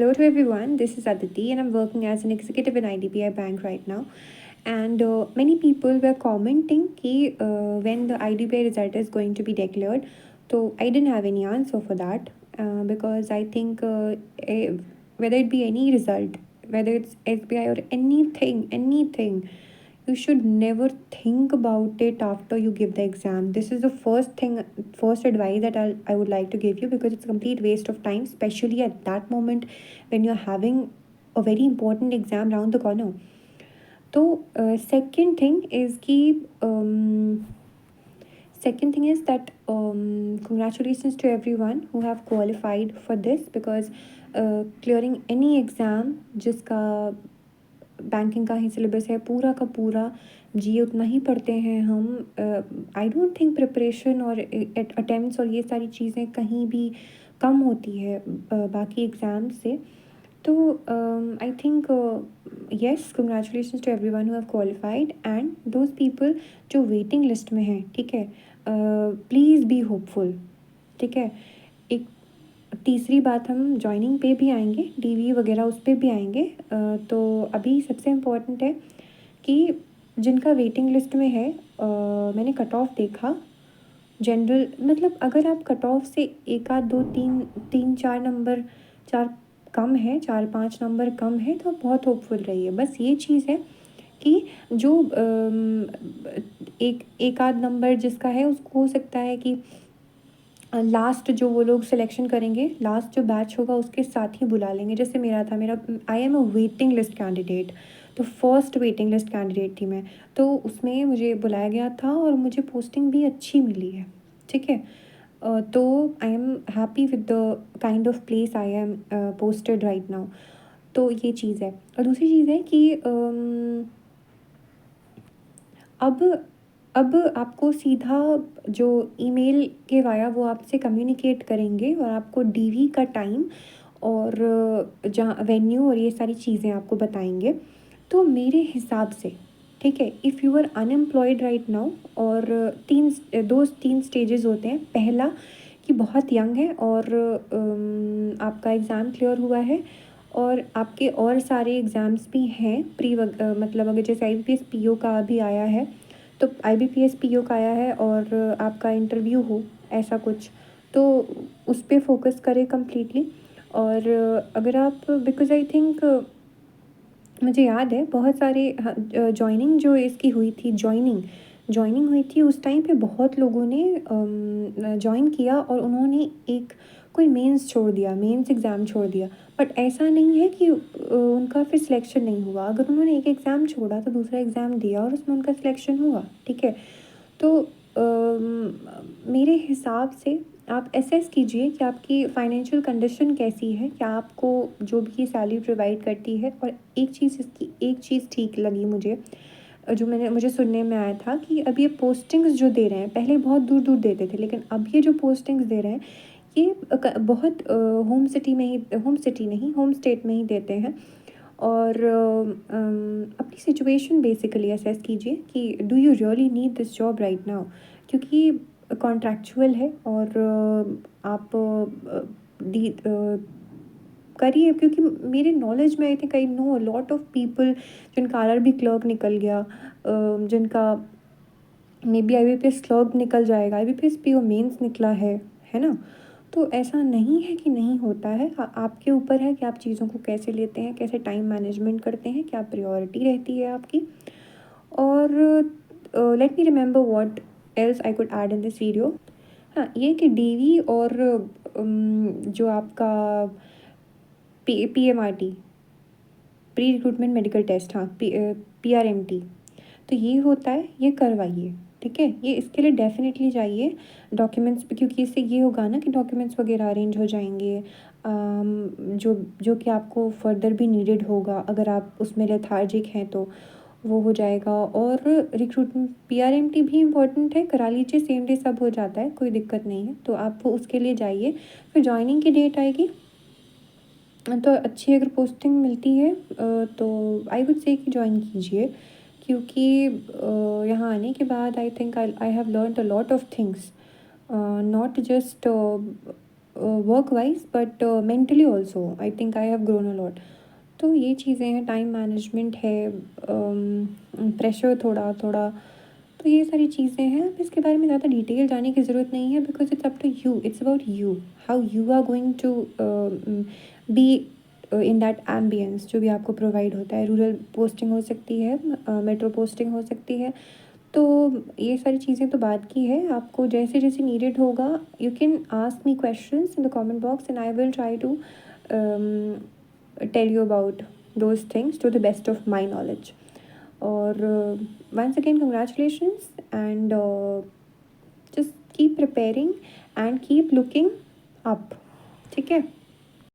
Hello to everyone. This is Aditi, and I'm working as an executive in IDBI Bank right now. And many people were commenting कि when the IDBI result is going to be declared. So I didn't have any answer for that because I think whether it be any result, whether it's SBI or anything, you should never think about it after you give the exam. This is the first advice that I would like to give you, because it's a complete waste of time, especially at that moment when you're having a very important exam around the corner. So second thing is that congratulations to everyone who have qualified for this, because clearing any exam जिसका banking का ही syllabus है पूरा का पूरा, जी उतना ही पढ़ते हैं हम. आई डोंट थिंक प्रिपरेशन और अटेम्प्ट्स और ये सारी चीज़ें कहीं भी कम होती है बाकी एग्ज़ाम से. तो I think yes, congratulation to everyone who have qualified and those people जो वेटिंग लिस्ट में हैं. ठीक है, प्लीज़ बी होपफुल. ठीक है. एक तीसरी बात, हम जॉइनिंग पे भी आएंगे, डीवी वगैरह उस पर भी आएंगे. तो अभी सबसे इम्पोर्टेंट है कि जिनका वेटिंग लिस्ट में है, मैंने कट ऑफ देखा जनरल, मतलब अगर आप कट ऑफ से एक आध दो तीन तीन चार नंबर चार कम है, 4-5 नंबर कम है, तो आप बहुत होपफुल रहिए. बस ये चीज़ है कि जो एक आध नंबर जिसका है उसको हो सकता है कि लास्ट जो वो लोग सिलेक्शन करेंगे, लास्ट जो बैच होगा उसके साथ ही बुला लेंगे. जैसे मेरा I am a waiting list candidate, तो फर्स्ट वेटिंग लिस्ट कैंडिडेट थी मैं. तो उसमें मुझे बुलाया गया था और मुझे पोस्टिंग भी अच्छी मिली है. ठीक है. तो I am happy with the kind of place I am posted right now. तो ये चीज़ है. और दूसरी चीज़ है कि अब आपको सीधा जो ईमेल के वाया वो आपसे कम्युनिकेट करेंगे और आपको डीवी का टाइम और जहाँ वेन्यू और ये सारी चीज़ें आपको बताएंगे. तो मेरे हिसाब से, ठीक है, if you are unemployed right now, और तीन स्टेजेस होते हैं. पहला कि बहुत यंग है और आपका एग्ज़ाम क्लियर हुआ है और आपके और सारे एग्ज़ाम्स भी हैं मतलब अगर जैसे IBPS PO का भी आया है, तो IBPS PO का आया है और आपका इंटरव्यू हो, ऐसा कुछ, तो उस पर फोकस करें कम्प्लीटली. और अगर आप, बिकॉज़ आई थिंक मुझे याद है बहुत सारे जॉइनिंग जो इसकी हुई थी, जॉइनिंग हुई थी उस टाइम पे बहुत लोगों ने जॉइन किया और उन्होंने कोई मेंस छोड़ दिया, मेंस एग्ज़ाम छोड़ दिया. बट ऐसा नहीं है कि उनका फिर सिलेक्शन नहीं हुआ. अगर उन्होंने एक एग्ज़ाम छोड़ा तो दूसरा एग्ज़ाम दिया और उसमें उनका सिलेक्शन हुआ. ठीक है. तो मेरे हिसाब से आप असेस कीजिए कि आपकी फाइनेंशियल कंडीशन कैसी है, क्या आपको जो भी सैलरी प्रोवाइड करती है. और एक चीज़ ठीक लगी मुझे, जो मुझे सुनने में आया था कि अब ये पोस्टिंग्स जो दे रहे हैं, पहले बहुत दूर दूर देते थे, लेकिन अब ये जो पोस्टिंग्स दे रहे हैं ये बहुत होम स्टेट में ही देते हैं. और अपनी सिचुएशन बेसिकली असेस कीजिए कि do you really need this job right now, क्योंकि कॉन्ट्रैक्चुअल है. और आप करिए, क्योंकि मेरे नॉलेज में I think I know a lot of people जिनका RRB क्लर्क निकल गया, जिनका मे बी IBPS क्लर्क निकल जाएगा, IBPS PO मेंस निकला है ना. तो ऐसा नहीं है कि नहीं होता है. आपके ऊपर है कि आप चीज़ों को कैसे लेते हैं, कैसे टाइम मैनेजमेंट करते हैं, क्या प्रायोरिटी रहती है आपकी. और let me remember what else I could add in this video. हाँ, ये कि डीवी और जो आपका PMRT, pre recruitment medical test, हाँ, PRMT, तो ये होता है, ये करवाइए. ठीक है. ये इसके लिए डेफिनेटली चाहिए डॉक्यूमेंट्स, क्योंकि इससे ये होगा ना कि डॉक्यूमेंट्स वगैरह अरेंज हो जाएंगे, जो कि आपको फर्दर भी नीडेड होगा अगर आप उसमें लेथार्जिक हैं, तो वो हो जाएगा. और रिक्रूटमेंट PRMT भी इम्पोर्टेंट है, करा लीजिए, सेम डे सब हो जाता है, कोई दिक्कत नहीं है. तो आप उसके लिए जाइए. फिर जॉइनिंग की डेट आएगी, तो अच्छी अगर पोस्टिंग मिलती है तो आई वुड से कि ज्वाइन कीजिए, क्योंकि यहाँ आने के बाद I think I have learned a lot of things, not just work wise but mentally also I think I have grown a lot. तो ये चीज़ें हैं, टाइम मैनेजमेंट है, प्रेशर थोड़ा थोड़ा, तो ये सारी चीज़ें हैं। अब इसके बारे में ज़्यादा डिटेल जाने की ज़रूरत नहीं है, because it's up to you, it's about you, how you are going to be in that ambience जो भी आपको प्रोवाइड होता है। रूरल पोस्टिंग हो सकती है, मेट्रो पोस्टिंग हो सकती है, तो ये सारी चीज़ें तो बात की है। आपको जैसे जैसे नीडेड होगा, you can ask me questions in the comment box and I will try to tell you about those things to the best of my knowledge. और once again congratulations and just keep preparing and keep looking up, ठीक है।